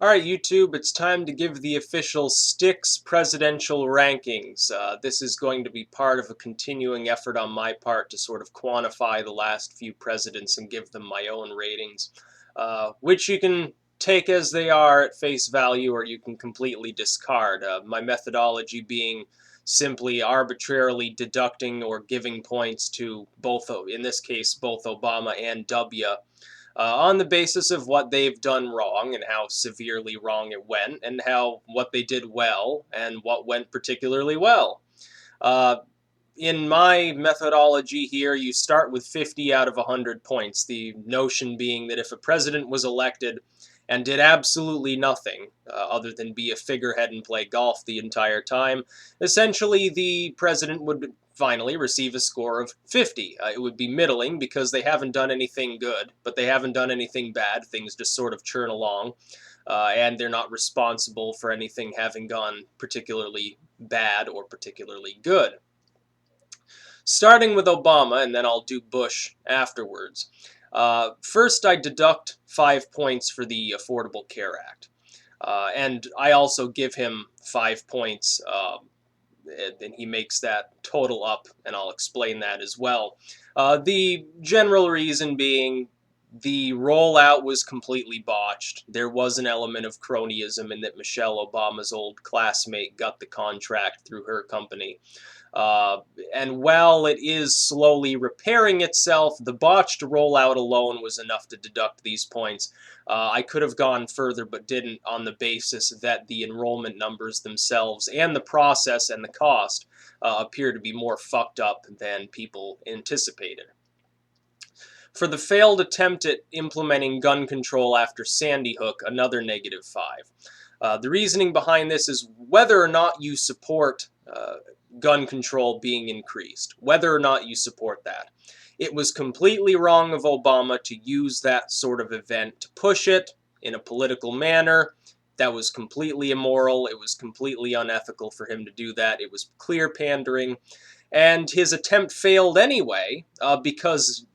Alright, YouTube, it's time to give the official Styx presidential rankings. This is going to be part of a continuing effort on my part to sort of quantify the last few presidents and give them my own ratings, which you can take as they are at face value or you can completely discard. My methodology being simply arbitrarily deducting or giving points to both, in this case, both Obama and W on the basis of what they've done wrong and how severely wrong it went, and how what they did well and what went particularly well. Uh, in my methodology here, you start with 50 out of 100 points. The notion being that if a president was elected and did absolutely nothing other than be a figurehead and play golf the entire time, essentially the president would finally receive a score of 50. It would be middling because they haven't done anything good, but they haven't done anything bad. Things just sort of churn along, and they're not responsible for anything having gone particularly bad or particularly good. Starting with Obama, and then I'll do Bush afterwards. First, I deduct 5 points for the Affordable Care Act. And I also give him 5 points, and he makes that total up, and I'll explain that as well. The general reason being the rollout was completely botched. There was an element of cronyism in that Michelle Obama's old classmate got the contract through her company. Uh, and while it is slowly repairing itself, the botched rollout alone was enough to deduct these points. I could have gone further but didn't, on the basis that the enrollment numbers themselves and the process and the cost appear to be more fucked up than people anticipated. For the failed attempt at implementing gun control after Sandy Hook, another -5. The reasoning behind this is whether or not you support gun control being increased, whether or not you support that. It was completely wrong of Obama to use that sort of event to push it in a political manner. That was completely immoral. It was completely unethical for him to do that. It was clear pandering. And his attempt failed anyway, because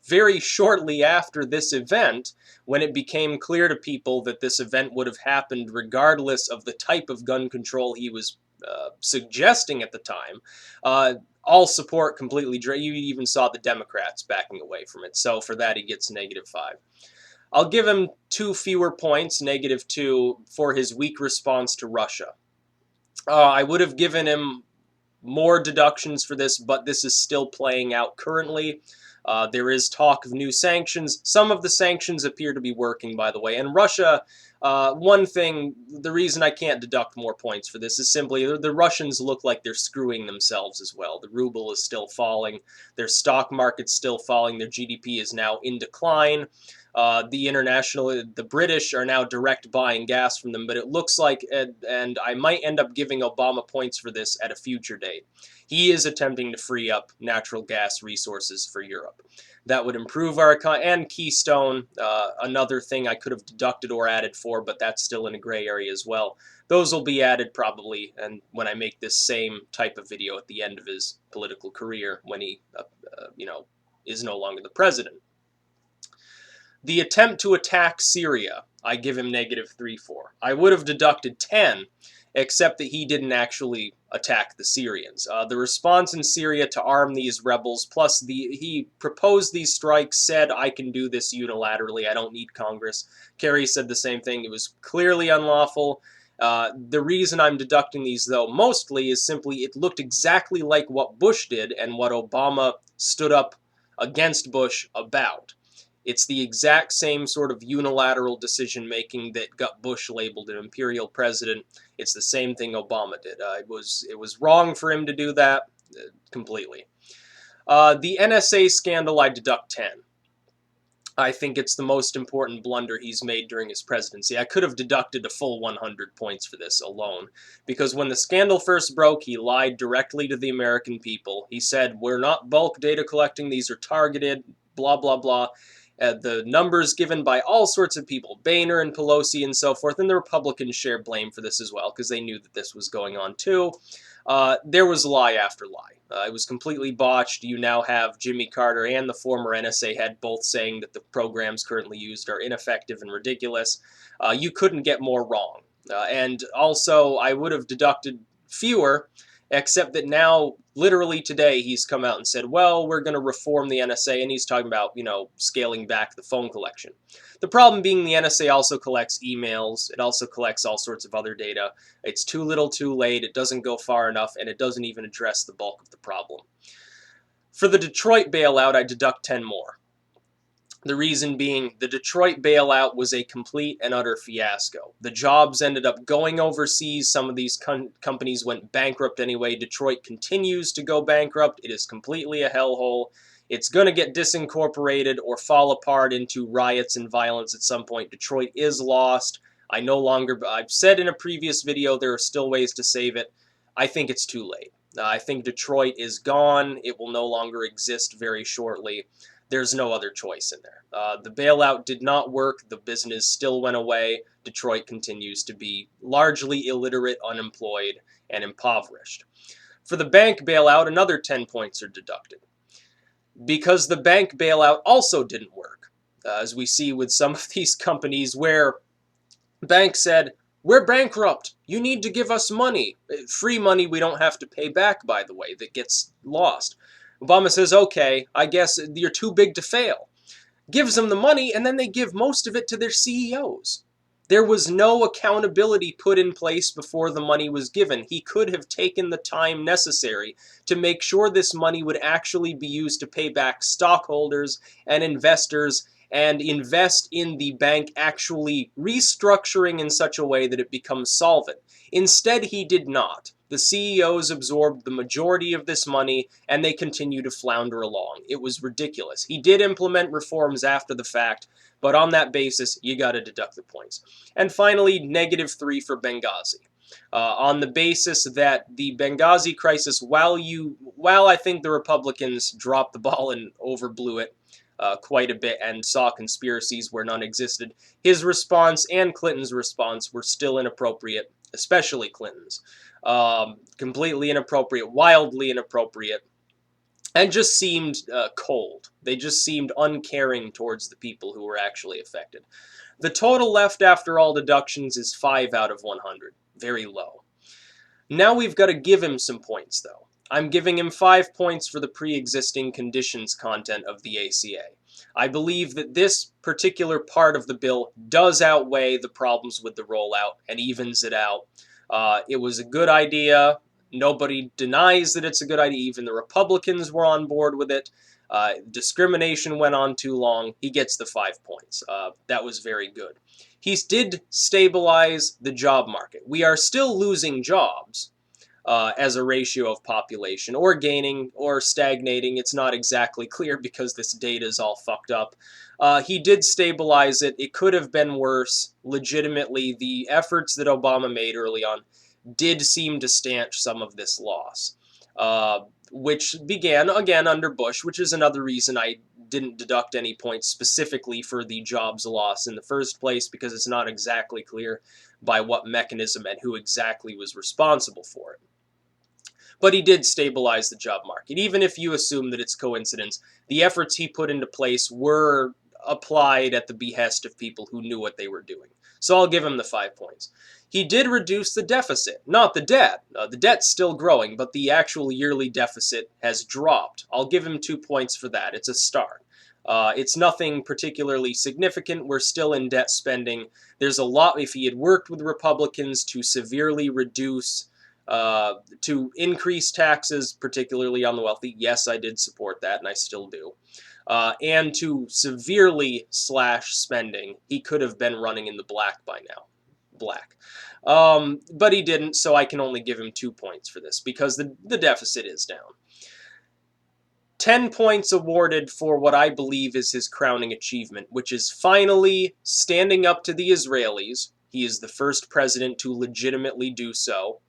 very shortly after this event, when it became clear to people that this event would have happened regardless of the type of gun control he was suggesting at the time, all support completely. You even saw the Democrats backing away from it. So for that, he gets -5. I'll give him 2 fewer points, -2, for his weak response to Russia. I would have given him more deductions for this, but this is still playing out currently. There is talk of new sanctions. Some of the sanctions appear to be working, by the way. And Russia, one thing, the reason I can't deduct more points for this is simply the Russians look like they're screwing themselves as well. The ruble is still falling. Their stock market's still falling. Their GDP is now in decline. The British are now direct buying gas from them, but it looks like, and I might end up giving Obama points for this at a future date. He is attempting to free up natural gas resources for Europe. That would improve our economy. And Keystone, another thing I could have deducted or added for, but that's still in a gray area as well. Those will be added probably, and when I make this same type of video at the end of his political career, when he, is no longer the president. The attempt to attack Syria, I give him -3 for. I would have deducted 10, except that he didn't actually attack the Syrians. The response in Syria to arm these rebels, plus he proposed these strikes, said, I can do this unilaterally, I don't need Congress. Kerry said the same thing. It was clearly unlawful. The reason I'm deducting these, though, mostly is simply it looked exactly like what Bush did and what Obama stood up against Bush about. It's the exact same sort of unilateral decision-making that got Bush labeled an imperial president. It's the same thing Obama did. It was wrong for him to do that completely. The NSA scandal, I deduct 10. I think it's the most important blunder he's made during his presidency. I could have deducted a full 100 points for this alone, because when the scandal first broke, he lied directly to the American people. He said, we're not bulk data collecting, these are targeted, blah, blah, blah. The numbers given by all sorts of people, Boehner and Pelosi and so forth, and the Republicans share blame for this as well, because they knew that this was going on too. There was lie after lie. It was completely botched. You now have Jimmy Carter and the former NSA head both saying that the programs currently used are ineffective and ridiculous. You couldn't get more wrong. And also, I would have deducted fewer, except that now, literally today, he's come out and said, well, we're going to reform the NSA, and he's talking about, scaling back the phone collection. The problem being the NSA also collects emails. It also collects all sorts of other data. It's too little too late. It doesn't go far enough, and it doesn't even address the bulk of the problem. For the Detroit bailout, I deduct 10 more. The reason being, the Detroit bailout was a complete and utter fiasco. The jobs ended up going overseas. Some of these companies went bankrupt anyway. Detroit continues to go bankrupt. It is completely a hellhole. It's going to get disincorporated or fall apart into riots and violence at some point. Detroit is lost. I've said in a previous video, there are still ways to save it. I think it's too late. I think Detroit is gone. It will no longer exist very shortly. There's no other choice in there. The bailout did not work. The business still went away. Detroit continues to be largely illiterate, unemployed, and impoverished. For the bank bailout, another 10 points are deducted. Because the bank bailout also didn't work. As we see with some of these companies where banks said, we're bankrupt. You need to give us money. Free money we don't have to pay back, by the way, that gets lost. Obama says, okay, I guess you're too big to fail. Gives them the money, and then they give most of it to their CEOs. There was no accountability put in place before the money was given. He could have taken the time necessary to make sure this money would actually be used to pay back stockholders and investors and invest in the bank actually restructuring in such a way that it becomes solvent. Instead, he did not. The CEOs absorbed the majority of this money, and they continue to flounder along. It was ridiculous. He did implement reforms after the fact, but on that basis, you got to deduct the points. And finally, -3 for Benghazi. On the basis that the Benghazi crisis, while I think the Republicans dropped the ball and overblew it quite a bit and saw conspiracies where none existed, his response and Clinton's response were still inappropriate, especially Clinton's. Completely inappropriate, wildly inappropriate, and just seemed cold. They just seemed uncaring towards the people who were actually affected. The total left after all deductions is 5 out of 100. Very low. Now we've got to give him some points, though. I'm giving him 5 points for the pre-existing conditions content of the ACA. I believe that this particular part of the bill does outweigh the problems with the rollout and evens it out. It was a good idea. Nobody denies that it's a good idea. Even the Republicans were on board with it. Discrimination went on too long. He gets the 5 points. That was very good. He did stabilize the job market. We are still losing jobs as a ratio of population, or gaining, or stagnating. It's not exactly clear because this data is all fucked up. He did stabilize it. It could have been worse. Legitimately, the efforts that Obama made early on did seem to stanch some of this loss, which began, again, under Bush, which is another reason I didn't deduct any points specifically for the jobs loss in the first place, because it's not exactly clear by what mechanism and who exactly was responsible for it. But he did stabilize the job market. Even if you assume that it's coincidence, the efforts he put into place were applied at the behest of people who knew what they were doing. So I'll give him the 5 points. He did reduce the deficit, not the debt. The debt's still growing, but the actual yearly deficit has dropped. I'll give him 2 points for that. It's a start. It's nothing particularly significant. We're still in debt spending. There's a lot, if he had worked with Republicans to severely reduce, to increase taxes, particularly on the wealthy. Yes, I did support that, and I still do. And to severely slash spending. He could have been running in the black by now. But he didn't, so I can only give him 2 points for this, because the deficit is down. 10 points awarded for what I believe is his crowning achievement, which is finally standing up to the Israelis. He is the first president to legitimately do so,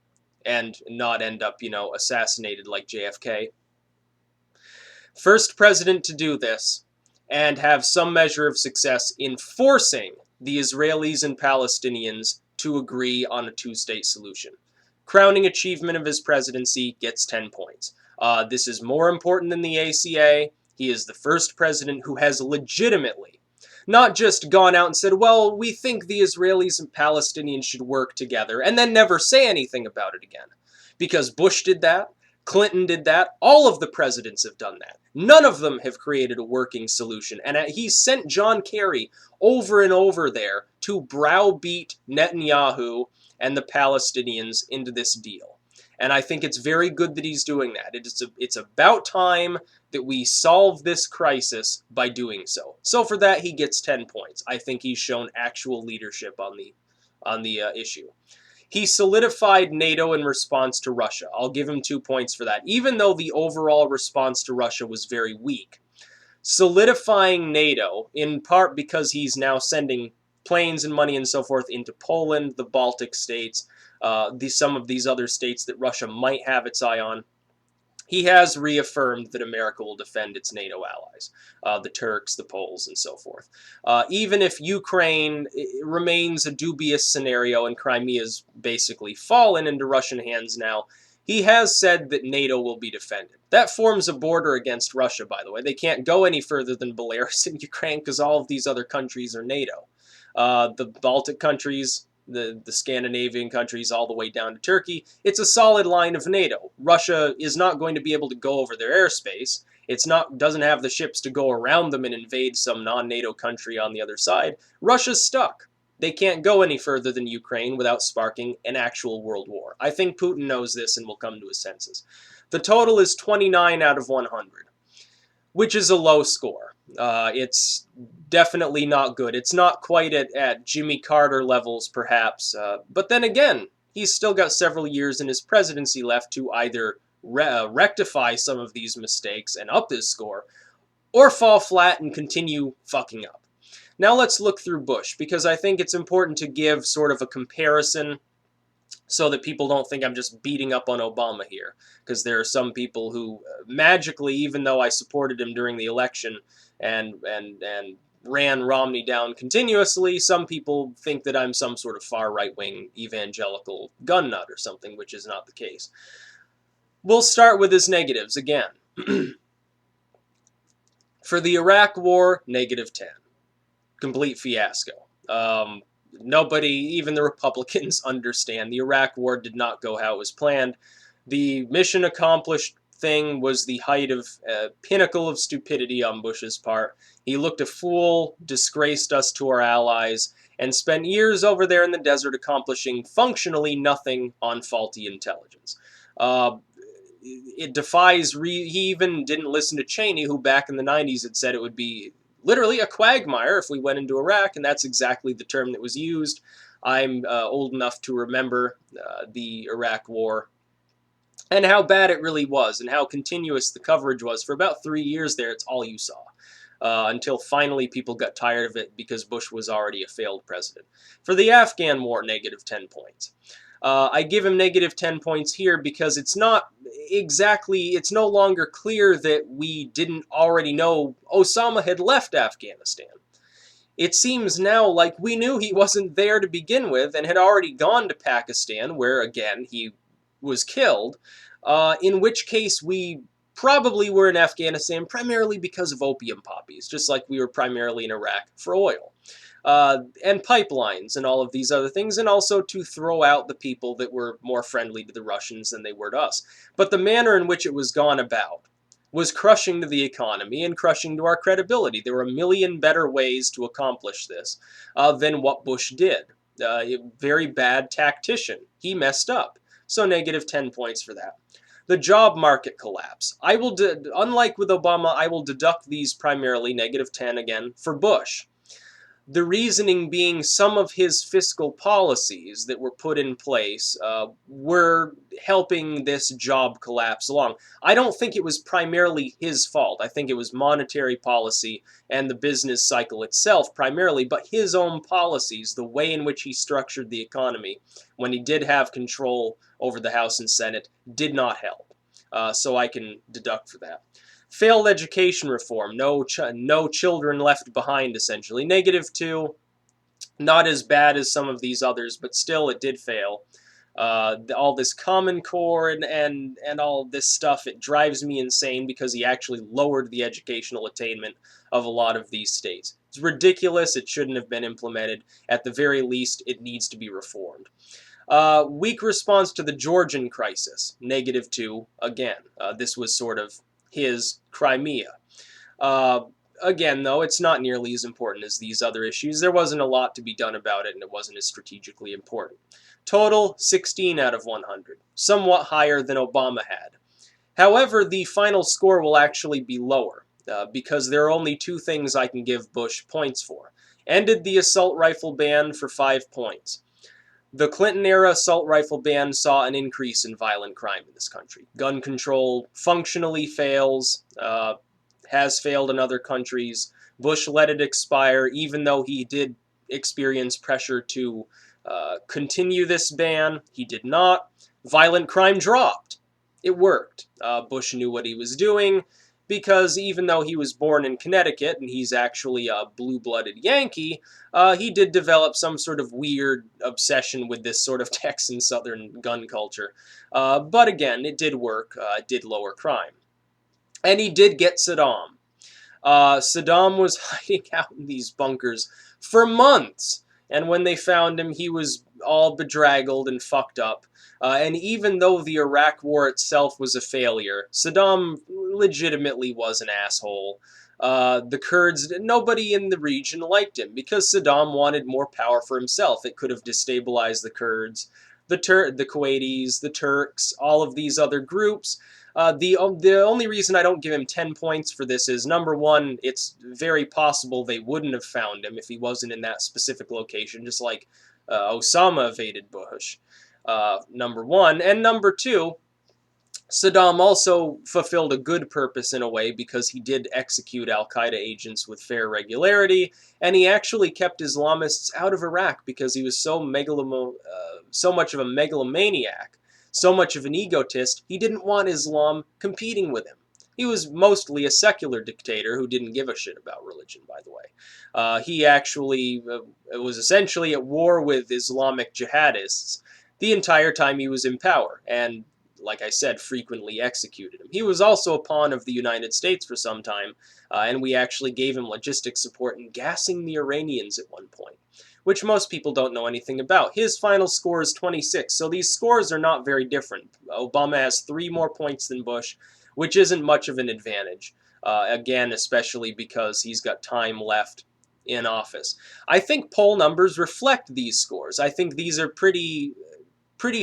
and not end up, assassinated like JFK. First president to do this, and have some measure of success in forcing the Israelis and Palestinians to agree on a two-state solution. Crowning achievement of his presidency gets 10 points. This is more important than the ACA. He is the first president who has legitimately not just gone out and said, well, we think the Israelis and Palestinians should work together, and then never say anything about it again. Because Bush did that, Clinton did that, all of the presidents have done that. None of them have created a working solution, and he sent John Kerry over and over there to browbeat Netanyahu and the Palestinians into this deal. And I think it's very good that he's doing that. It's about time that we solve this crisis by doing so. So for that, he gets 10 points. I think he's shown actual leadership on the issue. He solidified NATO in response to Russia. I'll give him 2 points for that, even though the overall response to Russia was very weak. Solidifying NATO, in part because he's now sending planes and money and so forth into Poland, the Baltic states, some of these other states that Russia might have its eye on. He has reaffirmed that America will defend its NATO allies, the Turks, the Poles, and so forth. Even if Ukraine remains a dubious scenario and Crimea's basically fallen into Russian hands now, he has said that NATO will be defended. That forms a border against Russia, by the way. They can't go any further than Belarus and Ukraine because all of these other countries are NATO. The Baltic countries, the Scandinavian countries, all the way down to Turkey, it's a solid line of NATO. Russia is not going to be able to go over their airspace. Doesn't have the ships to go around them and invade some non-NATO country on the other side. Russia's stuck. They can't go any further than Ukraine without sparking an actual world war. I think Putin knows this and will come to his senses. The total is 29 out of 100, which is a low score. It's definitely not good. It's not quite at Jimmy Carter levels, perhaps. But then again, he's still got several years in his presidency left to either rectify some of these mistakes and up his score, or fall flat and continue fucking up. Now let's look through Bush, because I think it's important to give sort of a comparison so that people don't think I'm just beating up on Obama here, because there are some people who magically, even though I supported him during the election and ran Romney down continuously, some people think that I'm some sort of far right-wing evangelical gun nut or something, which is not the case. We'll start with his negatives again. For the Iraq War, -10. Complete fiasco. Nobody, even the Republicans, understand. The Iraq War did not go how it was planned. The mission accomplished thing was the height of pinnacle of stupidity on Bush's part. He looked a fool, disgraced us to our allies, and spent years over there in the desert accomplishing functionally nothing on faulty intelligence. It defies he even didn't listen to Cheney, who back in the 90s had said it would be literally a quagmire if we went into Iraq, and that's exactly the term that was used. I'm old enough to remember the Iraq War and how bad it really was and how continuous the coverage was. For about 3 years there, it's all you saw, until finally people got tired of it because Bush was already a failed president. For the Afghan War, -10 points. I give him -10 points here because it's no longer clear that we didn't already know Osama had left Afghanistan. It seems now like we knew he wasn't there to begin with and had already gone to Pakistan, where, again, he was killed, in which case we probably were in Afghanistan primarily because of opium poppies, just like we were primarily in Iraq for oil. And pipelines and all of these other things, and also to throw out the people that were more friendly to the Russians than they were to us. But the manner in which it was gone about was crushing to the economy and crushing to our credibility. There were a million better ways to accomplish this than what Bush did. Very bad tactician. He messed up. So -10 points for that. The job market collapse. Unlike with Obama, I will deduct these primarily, -10 again, for Bush. The reasoning being some of his fiscal policies that were put in place were helping this job collapse along. I don't think it was primarily his fault. I think it was monetary policy and the business cycle itself primarily, but his own policies, the way in which he structured the economy when he did have control over the House and Senate, did not help. So I can deduct for that. Failed education reform, no children left behind, essentially. -2, not as bad as some of these others, but still it did fail. All this Common Core and all this stuff, it drives me insane because he actually lowered the educational attainment of a lot of these states. It's ridiculous. It shouldn't have been implemented. At the very least, it needs to be reformed. Weak response to the Georgian crisis, -2 again. This was sort of his Crimea. Uh, Again, though, it's not nearly as important as these other issues. There wasn't a lot to be done about it, and it wasn't as strategically important. Total, 16 out of 100, somewhat higher than Obama had. However, the final score will actually be lower, because there are only two things I can give Bush points for. Ended the assault rifle ban for 5 points. The Clinton-era assault rifle ban saw an increase in violent crime in this country. Gun control functionally fails, has failed in other countries. Bush let it expire, even though he did experience pressure to continue this ban. He did not. Violent crime dropped. It worked. Bush knew what he was doing, because even though he was born in Connecticut and he's actually a blue-blooded Yankee, he did develop some sort of weird obsession with this sort of Texan Southern gun culture. But again, it did work. It did lower crime. And he did get Saddam. Saddam was hiding out in these bunkers for months. And when they found him, he was all bedraggled and fucked up. And even though the Iraq War itself was a failure, Saddam legitimately was an asshole. The Kurds, nobody in the region liked him because Saddam wanted more power for himself. It could have destabilized the Kurds, the Kuwaitis, the Turks, all of these other groups. The only reason I don't give him 10 points for this is, number one, it's very possible they wouldn't have found him if he wasn't in that specific location, just like Osama evaded Bush, number one. And number two, Saddam also fulfilled a good purpose in a way because he did execute al-Qaeda agents with fair regularity, and he actually kept Islamists out of Iraq because he was so much of a megalomaniac, so much of an egotist, he didn't want Islam competing with him. He was mostly a secular dictator who didn't give a shit about religion, by the way. He actually was essentially at war with Islamic jihadists the entire time he was in power, and like I said, frequently executed him. He was also a pawn of the United States for some time, and we actually gave him logistic support in gassing the Iranians at one point, which most people don't know anything about. His final score is 26, so these scores are not very different. Obama has 3 more points than Bush, which isn't much of an advantage. Again, especially because he's got time left in office. I think poll numbers reflect these scores. I think these are pretty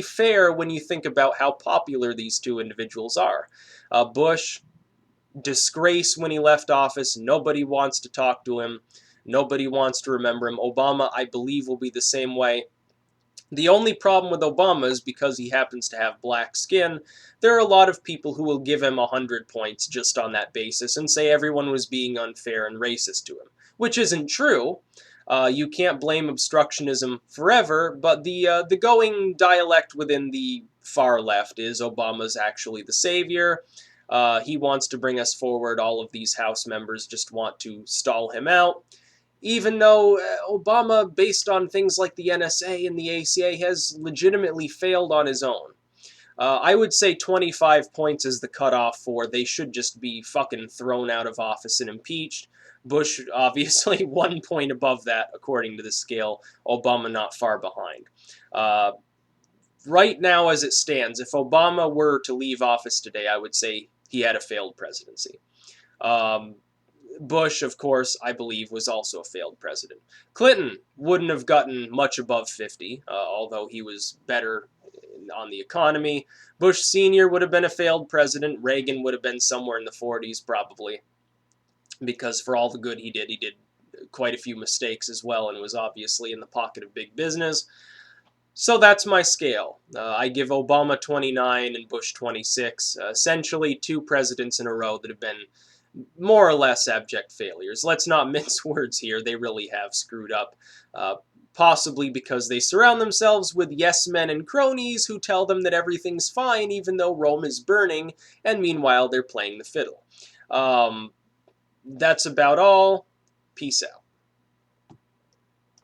fair when you think about how popular these two individuals are. Bush, disgrace when he left office. Nobody wants to talk to him. Nobody wants to remember him. Obama, I believe, will be the same way. The only problem with Obama is because he happens to have black skin, there are a lot of people who will give him 100 points just on that basis and say everyone was being unfair and racist to him, which isn't true. You can't blame obstructionism forever, but the going dialect within the far left is Obama's actually the savior. He wants to bring us forward. All of these House members just want to stall him out. Even though Obama, based on things like the NSA and the ACA, has legitimately failed on his own. I would say 25 points is the cutoff for they should just be fucking thrown out of office and impeached. Bush, obviously, 1 point above that, according to the scale. Obama not far behind. Right now, as it stands, if Obama were to leave office today, I would say he had a failed presidency. Bush, of course, I believe, was also a failed president. Clinton wouldn't have gotten much above 50, although he was better on the economy. Bush Sr. would have been a failed president. Reagan would have been somewhere in the 40s, probably, because for all the good he did quite a few mistakes as well and was obviously in the pocket of big business. So that's my scale. I give Obama 29 and Bush 26, essentially 2 presidents in a row that have been more or less abject failures. Let's not mince words here. They really have screwed up, possibly because they surround themselves with yes men and cronies who tell them that everything's fine even though Rome is burning, and meanwhile they're playing the fiddle. That's about all. Peace out.